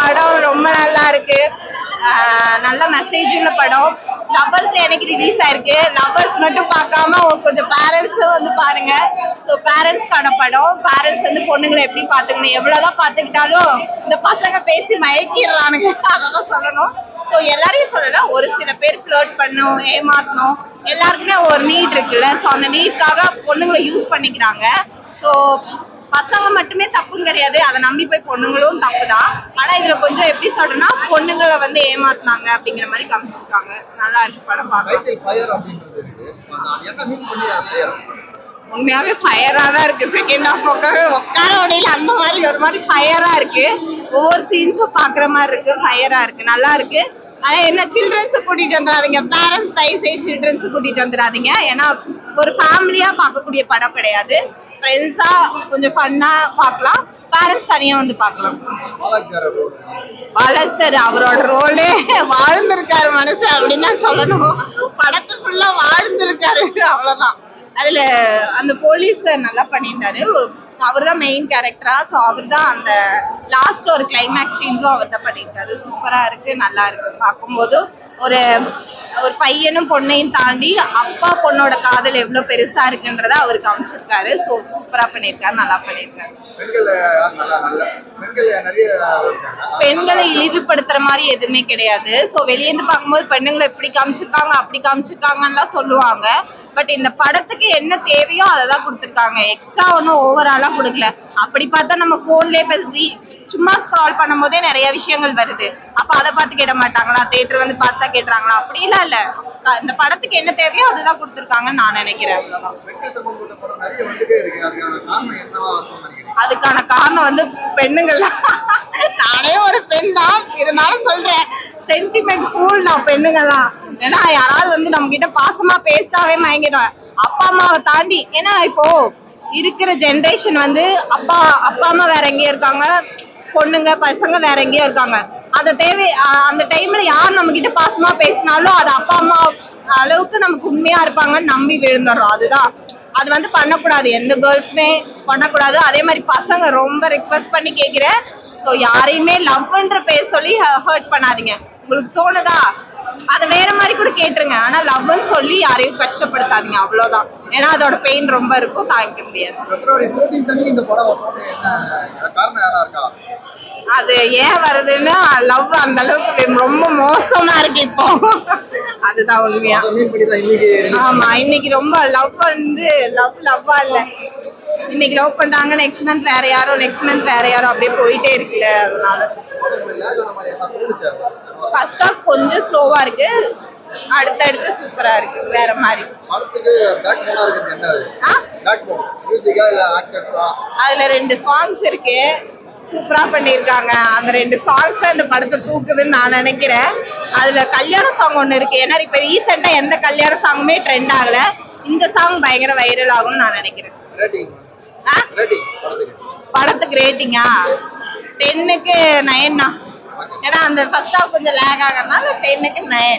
படம் ரொம்ப நல்லா இருக்கு. நல்ல மெசேஜ் உள்ள படம். லவர்ஸ் எனக்கு ரிலீஸ் ஆயிருக்கு. லவர்ஸ் மட்டும் பார்க்காம கொஞ்சம் பேரண்ட்ஸும் வந்து பாருங்க. ஸோ பேரண்ட்ஸ்க்கான படம். பேரண்ட்ஸ் வந்து பொண்ணுங்களை எப்படி பாத்துக்கணும், எவ்வளவுதான் பாத்துக்கிட்டாலும் இந்த பசங்க பேசி மயக்கிடுறானுங்க, அதான் சொல்லணும். ஸோ எல்லாரையும் சொல்லல, ஒரு சில பேர் ஃப்ளர்ட் பண்ணும், ஏமாத்தணும், எல்லாருக்குமே ஒரு நீட் இருக்குல்ல. ஸோ அந்த நீட்காக பொண்ணுங்களை யூஸ் பண்ணிக்கிறாங்க. ஸோ பசங்க மட்டுமே தப்புன்னு கிடையாது, அதை நம்பி போய் பொண்ணுங்களும் தப்பு தான். ஆனா இதுல கொஞ்சம் எப்படி சொல்றேன்னா, பொண்ணுங்களை வந்து ஏமாத்தினாங்க அப்படிங்கிற மாதிரி காமிச்சிருக்காங்க. நல்லா இருக்கு படம் பார்க்கலாம். உண்மையாவே ஃபயரா தான் இருக்கு. செகண்ட் ஹாஃப் உட்கார முடியல, அந்த மாதிரி ஒரு மாதிரி ஃபயரா இருக்கு. ஒவ்வொரு சீன்ஸும் பாக்குற மாதிரி இருக்கு, ஃபயரா இருக்கு, நல்லா இருக்கு. ஆனா என்ன, சில்ட்ரன்ஸ் கூட்டிட்டு வந்துடாதீங்க, பேரண்ட்ஸ் தயவு செய்து சில்ட்ரன்ஸ் கூட்டிட்டு வந்துடாதீங்க. ஏன்னா ஒரு ஃபேமிலியா பார்க்கக்கூடிய படம் கிடையாது. ஃப்ரெண்ட்ஸா கொஞ்சம் ஃபன்னா பார்க்கலாம், பேரண்ட்ஸ் தனியா வந்து பார்க்கலாம். பாலாஜி சார் அவரோட ரோலே வாழ்ந்திருக்காரு மனுஷன் அப்படின்னு தான் சொல்லணும். படத்துக்குள்ள வாழ்ந்திருக்காரு, அவ்வளவுதான். அதுல அந்த போலீஸ் நல்லா பண்ணியிருந்தாரு. அவர் தான் மெயின் கேரக்டரா. ஸோ அவர் தான் அந்த லாஸ்ட் ஒரு கிளைமேக்ஸ் சீன்ஸும் அவர் தான் பண்ணியிருக்காரு. சூப்பரா இருக்கு, நல்லா இருக்கு. பார்க்கும்போது ஒரு ஒரு பையனும் பொண்ணையும் தாண்டி அப்பா பொண்ணோட காதல் எவ்வளவு பெருசா இருக்குன்றத அவர் காமிச்சிருக்காரு. ஸோ சூப்பரா பண்ணியிருக்காரு, நல்லா பண்ணியிருக்காரு. பெண்களை இழிவுபடுத்துற மாதிரி எதுவுமே கிடையாது. ஸோ வெளியேந்து பார்க்கும்போது பெண்ணுங்களை எப்படி காமிச்சிருக்காங்க அப்படி காமிச்சிருக்காங்கன்னு சொல்லுவாங்க. பட் இந்த படத்துக்கு என்ன தேவையோ அதை தான் கொடுத்துருக்காங்க. எக்ஸ்ட்ரா ஒன்றும் ஓவராலா கொடுக்கல. அப்படி பார்த்தா நம்ம போன்லயே சும்மா ஸ்க்ரால் பண்ணும் போதே நிறைய விஷயங்கள் வருது. அப்ப அதை பார்த்து கேட்ட மாட்டாங்களா, தியேட்டர் வந்து பார்த்தா கேட்டுறாங்களா? அப்படிலாம் இல்ல, இந்த படத்துக்கு என்ன தேவையோ அதுதான் கொடுத்துருக்காங்கன்னு நான் நினைக்கிறேன். அதுக்கான காரணம் வந்து பெண்ணுங்கள். நானே ஒரு பெண் தான், இருந்தாலும் சொல்றேன், சென்டிமெண்ட் ஃபுல் நான் பெண்ணுங்கள்லாம். ஏன்னா யாராவது வந்து நம்ம கிட்ட பாசமா பேசினாவே மயங்கிடும், அப்பா அம்மாவை தாண்டி. ஏன்னா இப்போ இருக்கிற ஜென்ரேஷன் வந்து அப்பா அம்மா வேற எங்கேயோ இருக்காங்க, பொண்ணுங்க பசங்க வேற எங்கேயோ இருக்காங்க. அந்த டைம்ல யார் நம்ம கிட்ட பாசமா பேசினாலும் அது அப்பா அம்மா அளவுக்கு நமக்கு உண்மையா இருப்பாங்கன்னு நம்பி விழுந்துடுறோம். அதுதான், அது வந்து பண்ணக்கூடாது, எந்த கேர்ள்ஸுமே பண்ணக்கூடாது. அதே மாதிரி பசங்க ரொம்ப ரிக்வெஸ்ட் பண்ணி கேட்கிறேன், ஸோ யாரையுமே லவ்ன்ற பேர் சொல்லி ஹர்ட் பண்ணாதீங்க. உங்களுக்கு தோணுதா அதை வேற மாதிரி கூட கேட்டுருங்க, ஆனா லவ்னு சொல்லி யாரையும் கஷ்டப்படுத்தாதீங்க, அவ்வளவுதான். ஏன்னா அதோட பெயின் ரொம்ப இருக்கும், தாங்கிக்க முடியாது. அது ஏன் வருதுன்னா, லவ் அந்த அளவுக்கு ரொம்ப மோசமா இருக்கு இப்போ, அதுதான் உண்மையா. ஆமா, இன்னைக்கு ரொம்ப லவ் வந்து லவ்வா இல்ல. இன்னைக்கு லவ் பண்றாங்க, நெக்ஸ்ட் மந்த் வேற யாரோ, நெக்ஸ்ட் மந்த் வேற யாரோ, அப்படியே போயிட்டே இருக்குல்ல. அதனால ஃபர்ஸ்ட் ஹாஃப் கொஞ்சம் ஸ்லோவா இருக்கு, அடுத்தடுத்து சூப்பரா இருக்கு, வேற மாதிரி. அதுல 2 சாங்ஸ் இருக்கு, சூப்பரா பண்ணிருக்காங்க. அந்த 2 சாங்ஸ் தான் இந்த படத்தை தூக்குதுன்னு நான் நினைக்கிறேன். அதுல கல்யாண சாங் ஒண்ணு இருக்கு. ஏன்னா இப்ப ரீசெண்டா எந்த கல்யாண சாங்குமே ட்ரெண்ட் ஆகல, இந்த சாங் பயங்கர வைரல் ஆகும்னு நான் நினைக்கிறேன். படத்துக்கு ரேட்டிங்கா 10க்கு 9 தான். ஏன்னா அந்த ஃபர்ஸ்ட் ஹாஃப் கொஞ்சம் லேக் ஆகறதுனால 10க்கு 9.